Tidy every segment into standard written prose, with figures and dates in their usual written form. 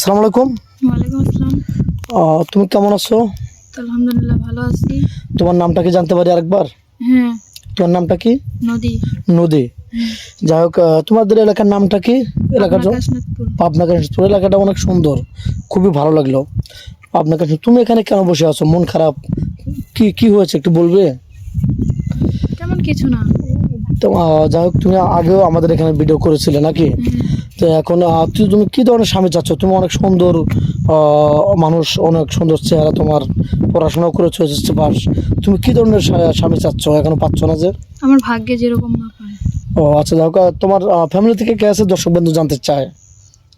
আসসালামু আলাইকুম। ওয়ালাইকুম আসসালাম। তুমি কেমন আছো? আলহামদুলিল্লাহ ভালো আছি। তোমার নামটা কি জানতে পারি আরেকবার? হ্যাঁ, তোমার নামটা কি? নদী। নদী। হুম, যাই হোক, তোমাদের এলাকার নামটা কি? এলাকার পাবনা কাশনাথপুর। পাবনা কাশীপুর। এলাকাটা অনেক সুন্দর, খুবই ভালো লাগলো। পাবনা কাশী, তুমি এখানে কেন বসে আছো? মন খারাপ? কি কি হয়েছে একটু বলবে? তেমন কিছু না। তো যাই হোক, তুমি আগেও আমাদের এখানে ভিডিও করেছিলে নাকি? তো এখন তুমি কি ধরনের স্বামী চাচ্ছ? তুমি অনেক সুন্দর মানুষ, অনেক সুন্দর চেহারা তোমার, পড়াশোনা করেছো এসএসসি পাস। তুমি কি ধরনের স্বামী চাচ্ছ? এখনো পাচ্ছ না যে? আমার ভাগ্যে যেরকম মা পায়। ও আচ্ছা, যাই হোক, তোমার ফ্যামিলি থেকে কে আছে দর্শক বন্ধু জানতে চায়?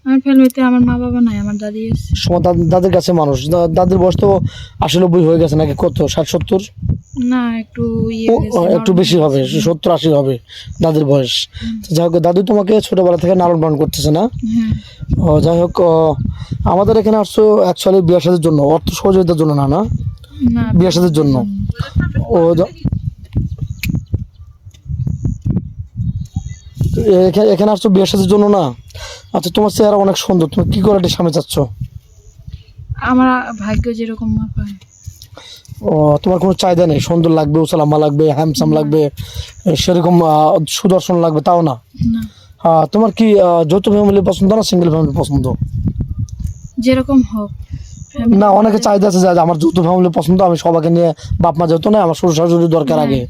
আমার ফ্যামিলিতে আমার মা বাবা নাই, আমার দাদি আছে। সময় দাদির কাছে মানুষ, দাদির বয়স তো 80-90 হয়ে গেছে নাকি? কত, 60-70? না, একটু ও, হয়েছে, একটু normal বেশি হবে, হয়েছে। 70-80 হবে দাদির বয়স। তো যাই হোক, দাদু তোমাকে ছোটবেলা থেকে লালন পালন করতেছে না? হ্যাঁ, যাই হোক, আমাদের এখানে আসছো অ্যাকচুয়ালি বিয়ে শাদীর জন্য, অর্থ সহযোগিতার জন্য না? না, না, বিয়ে শাদীর জন্য। ও এখানে আসছো বিয়ে শাদীর জন্য না? আচ্ছা, তোমার চেহারা অনেক সুন্দর, তুমি কি করে স্বামী চাচ্ছ? আমার ভাগ্য যেরকম মা পায়। ও, তোমার কোনো চাহিদা নেই? সুন্দর লাগবে, উসালাম্মা লাগবে, হ্যান্ডসাম লাগবে, সেরকম সুদর্শন লাগবে, তাও না? না, তোমার কি যৌথ ফ্যামিলি পছন্দ না সিঙ্গেল ফ্যামিলি পছন্দ? যেরকম হোক। না, অনেকে চাহিদা আছে যে আমার যৌথ ফ্যামিলি পছন্দ, আমি সবাইকে নিয়ে, বাপ মা যেহেতু না, আমার শ্বশুর শাশুড়ি দরকার আগে।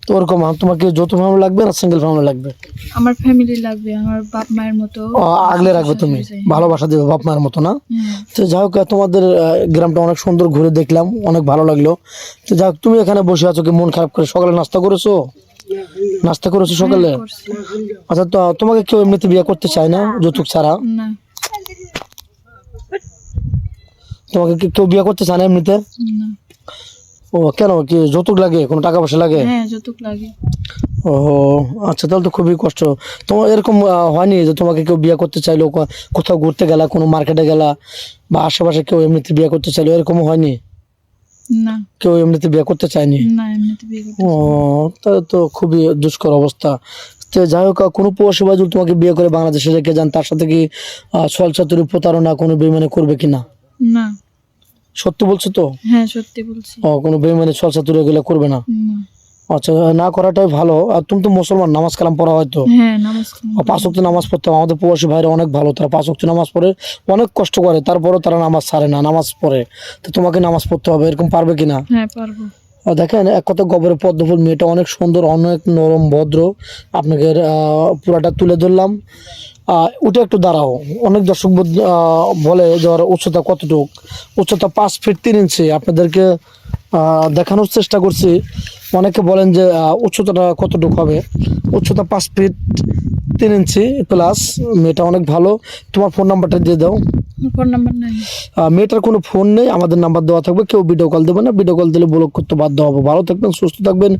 তো ওরকম তোমার কি যৌথ ফ্যামিলি লাগবে না সিঙ্গেল ফ্যামিলি লাগবে? আমার ফ্যামিলি লাগবে, আমার বাপ মায়ের মতো। আগলে রাখবে তুমি, ভালোবাসা দেবে বাপ মায়ের মতো না? হ্যাঁ, তো যাই হোক, তোমাদের গ্রামটা অনেক সুন্দর, ঘুরে দেখলাম, অনেক ভালো লাগলো। তো যাই হোক, তুমি এখানে বসে আছো কি মন খারাপ করে? সকালে নাস্তা করেছো? নাস্তা করেছো সকালে? করছি। আচ্ছা, তো তোমাকে কেউ এমনিতে বিয়ে করতে চায় না যৌতুক ছাড়া? না, তোমাকে কি কেউ বিয়ে করতে চায় না এমনিতে? না। ও, কেন? কি যৌতুক লাগে? কোনো টাকা পয়সা লাগে? হ্যাঁ, যৌতুক লাগে। ও আচ্ছা, তাহলে তো খুবই কষ্ট। তোমার এরকম হয়নি যে তোমাকে কেউ বিয়ে করতে চাইলো, কোথাও ঘুরতে গেলা, কোনো মার্কেটে গেলা, বা আশেপাশে কেউ এমনিতে বিয়ে করতে চাইলো, এরকম হয়নি? না, কেউ এমনিতে বিয়ে করতে চায়নি? না, এমনিতে বিয়ে করতে ও, তাহলে তো খুবই দুষ্কর অবস্থা। তো যাই হোক, কোনো প্রবাসী ভাই যদি তোমাকে বিয়ে করে বাংলাদেশে রেখে যান, তার সাথে কি ছলচাতুরি, প্রতারণা, কোনো বেইমানি করবে কিনা? না। সত্যি বলছো তো? হ্যাঁ, সত্যি বলছি। কোনো বেইমানি, ছলচাতুরি এগুলো করবে না? না। আচ্ছা, না করাটাই ভালো। আর তুমি তো মুসলমান, নামাজ কালাম পড়া হয়তো? হ্যাঁ, নামাজ কালাম 5 ওয়াক্ত নামাজ পড়তে হবে। আমাদের প্রবাসী ভাইরা অনেক ভালো, তারা 5 ওয়াক্ত নামাজ পড়ে, অনেক কষ্ট করে, তারপরও তারা নামাজ ছাড়ে না, নামাজ পড়ে। তো তোমাকে নামাজ পড়তে হবে, এরকম পারবে কিনা? হ্যাঁ, পারবো। দেখেন, এক কথা, গবরে পদ্মফুল, মেয়েটা অনেক সুন্দর, অনেক নরম ভদ্র। আপনাকে পুরাটা তুলে ধরলাম। ওটা একটু দাঁড়াও। অনেক দর্শক বলে যে ওর উচ্চতা কতটুক? উচ্চতা 5 ফিট 3 ইঞ্চি। আপনাদেরকে দেখানোর চেষ্টা করছি। অনেকে বলেন যে উচ্চতাটা কতটুক হবে? উচ্চতা 5 ফিট 3 ইঞ্চি প্লাস। মেয়েটা অনেক ভালো। তোমার ফোন নাম্বারটা দিয়ে দাও। ফোন নাম্বার নাই। মেয়েটার কোনো ফোন নেই, আমাদের নাম্বার দেওয়া থাকবে। কেউ ভিডিও কল দেবে না, ভিডিও কল দিলে ব্লক করতে বাধ্য হবো। ভালো থাকবেন, সুস্থ থাকবেন।